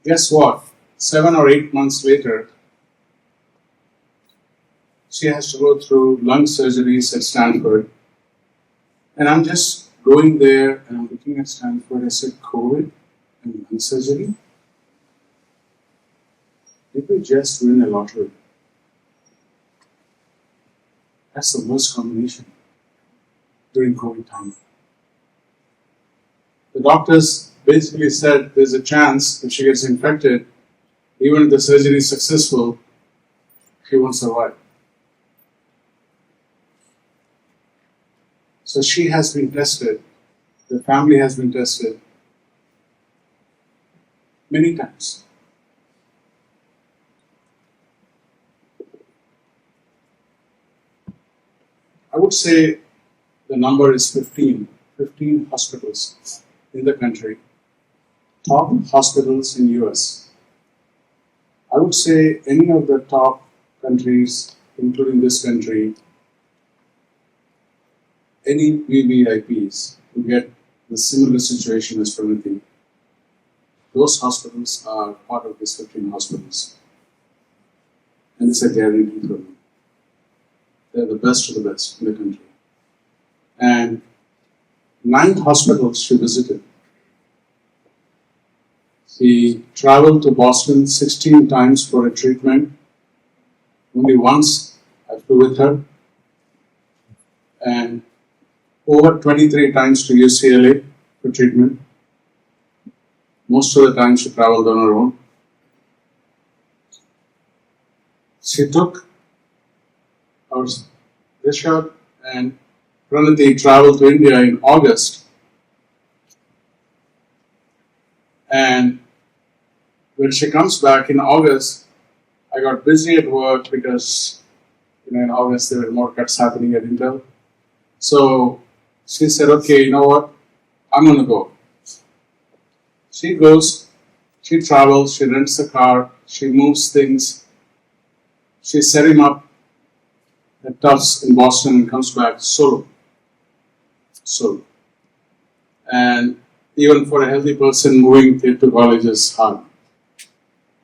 guess what? 7 or 8 months later, she has to go through lung surgeries at Stanford. And I'm just going there and I'm looking at Stanford. I said, COVID and lung surgery? Did we just win a lottery? That's the worst combination during COVID time. The doctors basically said there's a chance if she gets infected, even if the surgery is successful, she won't survive. So she has been tested, the family has been tested many times. I would say the number is 15 hospitals in the country, top hospitals in US. I would say any of the top countries, including this country, any VVIPs who get the similar situation as Pranathi, those hospitals are part of these 15 hospitals. And it's a guarantee for me. They're the best of the best in the country. And 9 hospitals she visited. She traveled to Boston 16 times for a treatment. Only once I flew with her. And over 23 times to UCLA for treatment. Most of the time she traveled on her own. She took our Rishabh and Pranathi traveled to India in August. And when she comes back in August, I got busy at work because in August there were more cuts happening at Intel. So she said, okay, you know what? I'm going to go. She goes, she travels, she rents a car, she moves things. She set him up at Tufts in Boston and comes back solo. And even for a healthy person, moving kid to college is hard.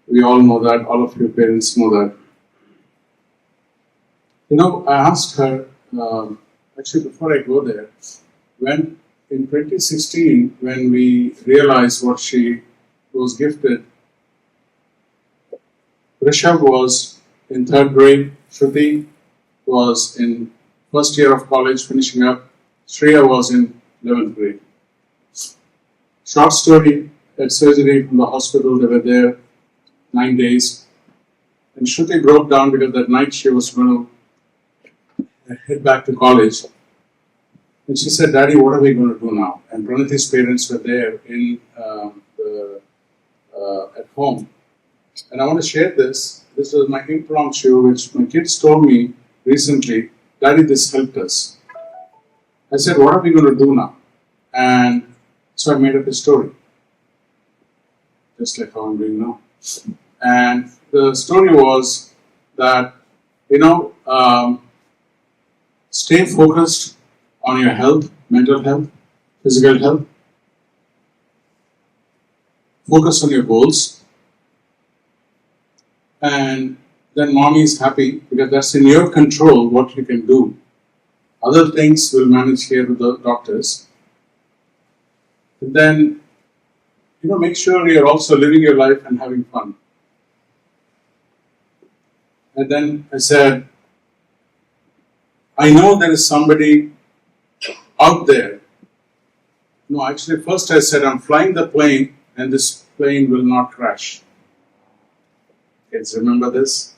We all know that, all of your parents know that. I asked her, actually before I go there, when in 2016, when we realized what she was gifted, Rishabh was in 3rd grade, Shruti was in 1st year of college finishing up, Shreya was in 11th grade. Short story, at surgery from the hospital, they were there 9 days. And Shruti broke down because that night she was going to head back to college. And she said, Daddy, what are we going to do now? And Pranathi's parents were there at home. And I want to share this. This was my impromptu, which my kids told me recently, Daddy, this helped us. I said, what are we going to do now? And so I made up a story, just like how I'm doing now. And the story was that, stay focused on your health, mental health, physical health. Focus on your goals. And then mommy is happy because that's in your control what you can do. Other things will manage here with the doctors. And then, make sure you're also living your life and having fun. And then I said, I know there is somebody out there. No, actually, first I said, I'm flying the plane and this plane will not crash. Kids, remember this?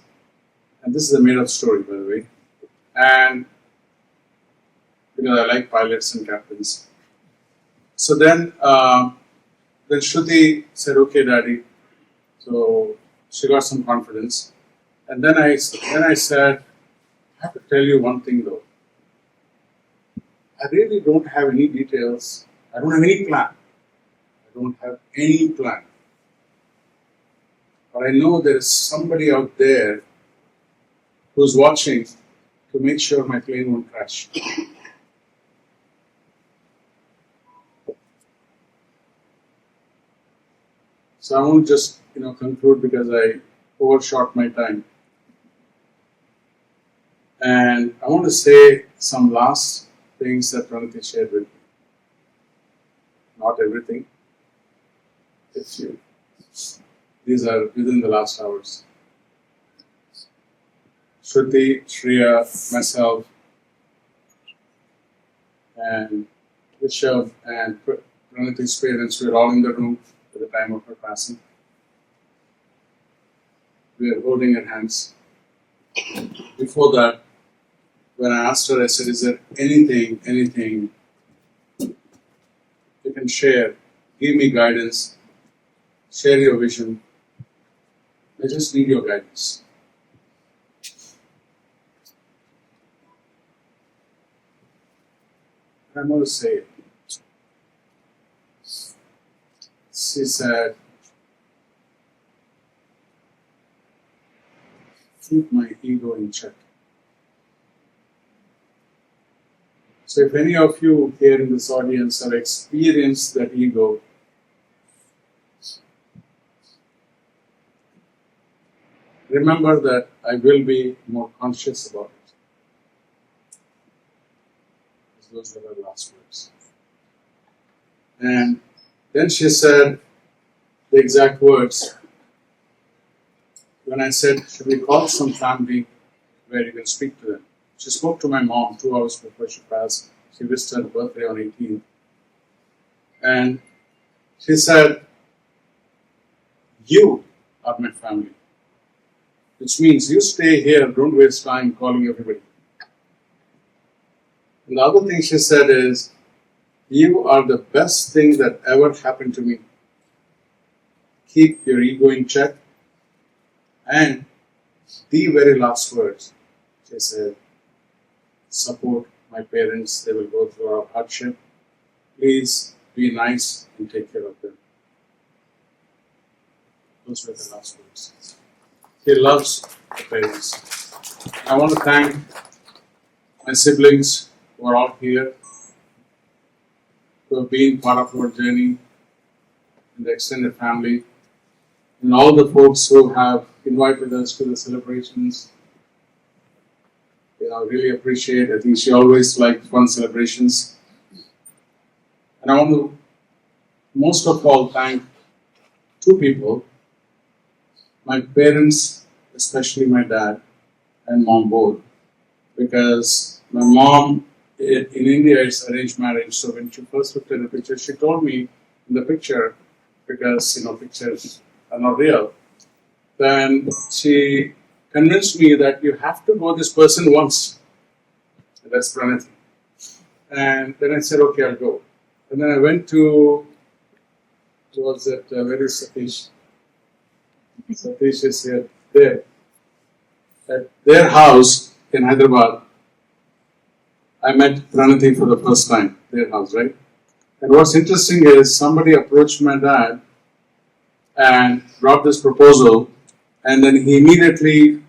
And this is a made-up story, by the way. And because I like pilots and captains. So then Shruti said, okay, Daddy. So she got some confidence. And then I said, I have to tell you one thing though. I really don't have any details. I don't have any plan. I don't have any plan. But I know there is somebody out there who's watching to make sure my plane won't crash. So I won't just conclude because I overshot my time. And I want to say some last things that Pranathi shared with me. Not everything. It's you. These are within the last hours. Shruti, Shreya, myself, and Rishabh and Pranathi's parents were all in the room at the time of her passing. We were holding her hands. Before that, when I asked her, I said, is there anything you can share? Give me guidance. Share your vision. I just need your guidance. I'm going to say it. She said, keep my ego in check. So if any of you here in this audience have experienced that ego, remember that I will be more conscious about it. Those were her last words. And then she said the exact words. When I said, should we call some family where you can speak to them? She spoke to my mom 2 hours before she passed. She wished her birthday on 18th. And she said, you are my family. Which means you stay here, don't waste time calling everybody. And the other thing she said is, you are the best thing that ever happened to me. Keep your ego in check. And the very last words, she said, support my parents, they will go through our hardship. Please be nice and take care of them. Those were the last words. She loves her parents. I want to thank my siblings who are all here, who have been part of our journey, and the extended family, and all the folks who have invited us to the celebrations. I really appreciate it. I think she always liked fun celebrations. And I want to most of all thank two people, my parents, especially my dad and mom both, because my mom in India is arranged marriage. So when she first looked at the picture, she told me in the picture, because pictures are not real, then she convinced me that you have to know this person once. That's Pranathi. And then I said, okay, I'll go. And then I went to, where is Satish? Satish is here, there. At their house in Hyderabad, I met Pranathi for the first time, their house, right? And what's interesting is somebody approached my dad and brought this proposal And then he immediately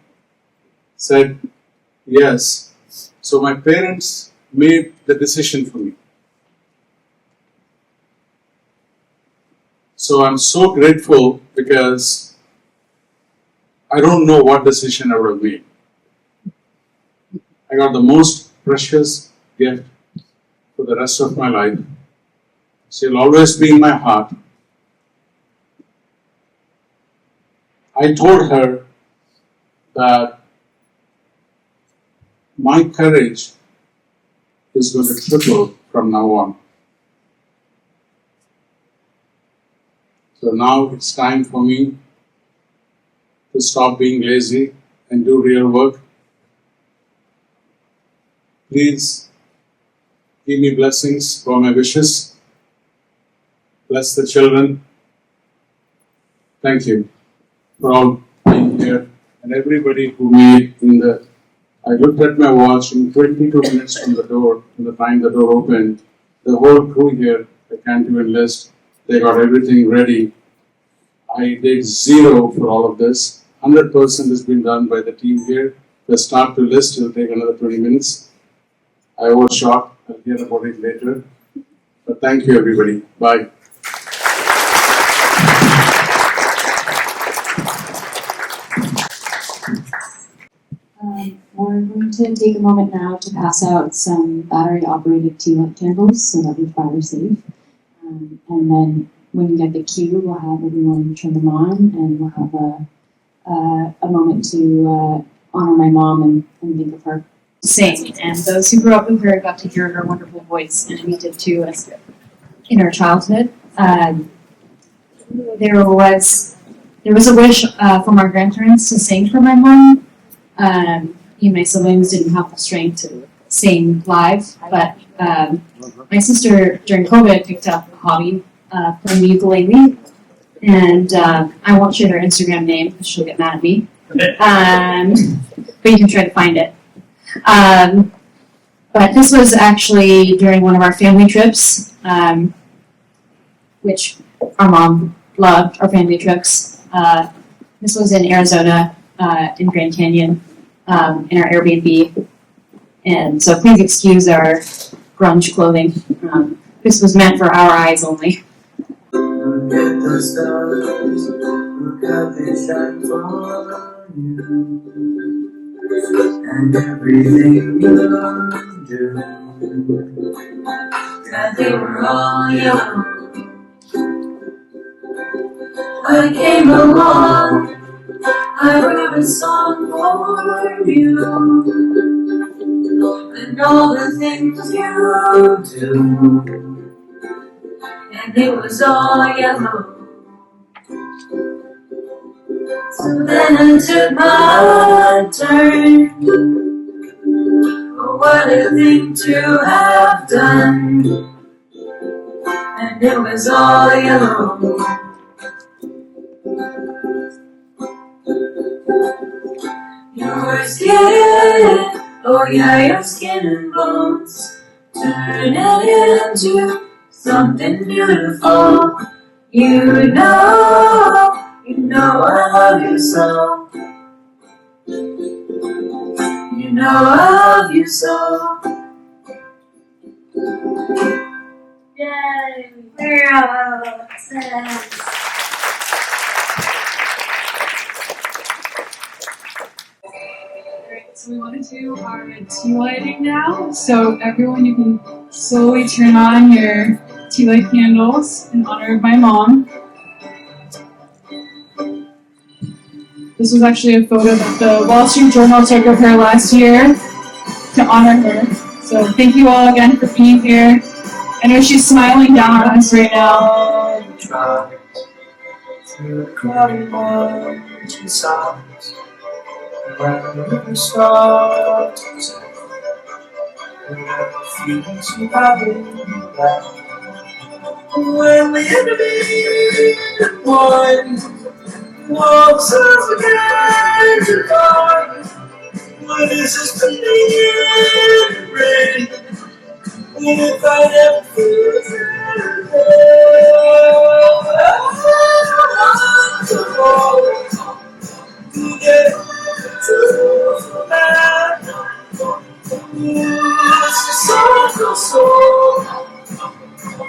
said yes. So my parents made the decision for me. So I'm so grateful because I don't know what decision I would have made. I got the most precious gift for the rest of my life. She'll always be in my heart. I told her that my courage is going to triple from now on. So now it's time for me to stop being lazy and do real work. Please give me blessings for my wishes. Bless the children. Thank you for all being here and everybody who made in the. I looked at my watch in 22 minutes from the door, from the time the door opened. The whole crew here, I can't even list, they got everything ready. I did zero for all of this. 100% has been done by the team here. The start to list will take another 20 minutes. I overshot. I'll hear about it later. But thank you, everybody. Bye. We're going to take a moment now to pass out some battery-operated tea light candles so that we're fire safe. And then when you get the cue, we'll have everyone turn them on, and we'll have a moment to honor my mom and think of her. Sing, and those who grew up with her got to hear her wonderful voice, and we did too as in our childhood. There was a wish from our grandparents to sing for my mom. My siblings didn't have the strength to sing live, but my sister during COVID picked up a hobby playing the ukulele, and I won't share her Instagram name because she'll get mad at me. But you can try to find it. But this was actually during one of our family trips, which our mom loved, our family trips. This was in Arizona, in Grand Canyon, in our Airbnb. And so please excuse our grunge clothing. This was meant for our eyes only. Look at the stars, look how they shine for you, and everything you do. God, they were all yellow. I came along, I wrote a song for you, and all the things you do, and it was all yellow. So then I took my turn. Oh, what a thing to have done. And it was all yellow. Your skin, oh yeah, your skin and bones, turn it into something beautiful. You know I love you so. You know I love you so. Yay! We're all set. Alright, so we want to do our tea lighting now. So everyone, you can slowly turn on your tea light candles in honor of my mom. This was actually a photo that the Wall Street Journal took of her last year to honor her. So thank you all again for being here. I know she's smiling down on us right now. Try through the cloudy mountainsides, when the stars whatever feelings you have in life. When the enemy won, walks us again to fight. What is this to me in rain? And if I never feel get to that. It's a circle, so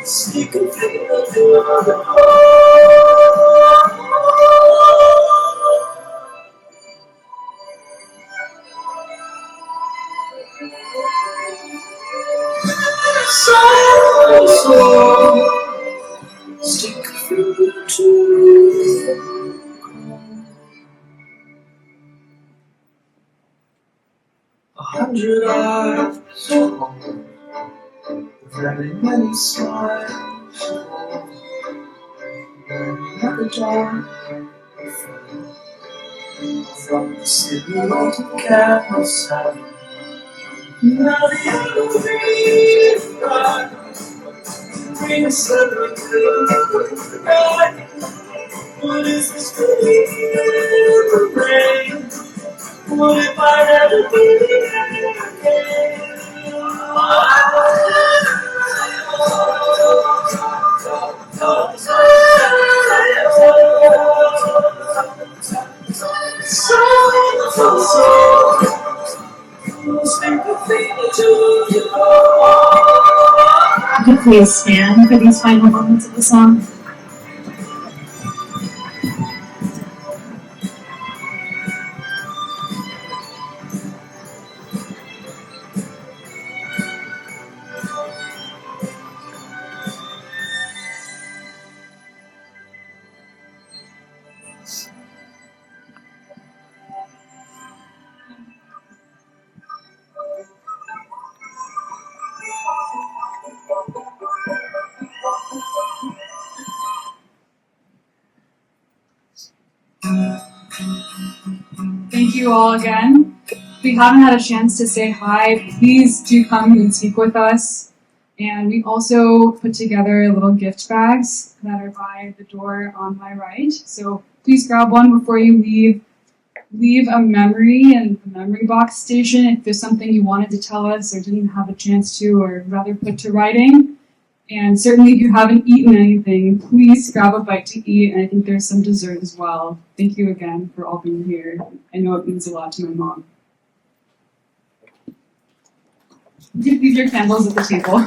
stick a finger to the hole. Circle, so stick a finger to the hole. 100 eyes, very many smiles, never dark. From the city of the camel's side, now the elevator ride, bring us under the night. What is this feeling in the rain? What if I never be again? Could you please stand for these final moments of the song? Thank you all again. If we haven't had a chance to say hi, please do come and speak with us. And we've also put together little gift bags that are by the door on my right. So please grab one before you leave. Leave a memory in the memory box station if there's something you wanted to tell us or didn't have a chance to or rather put to writing. And certainly if you haven't eaten anything, please grab a bite to eat. And I think there's some dessert as well. Thank you again for all being here. I know it means a lot to my mom. You can leave your candles at the table.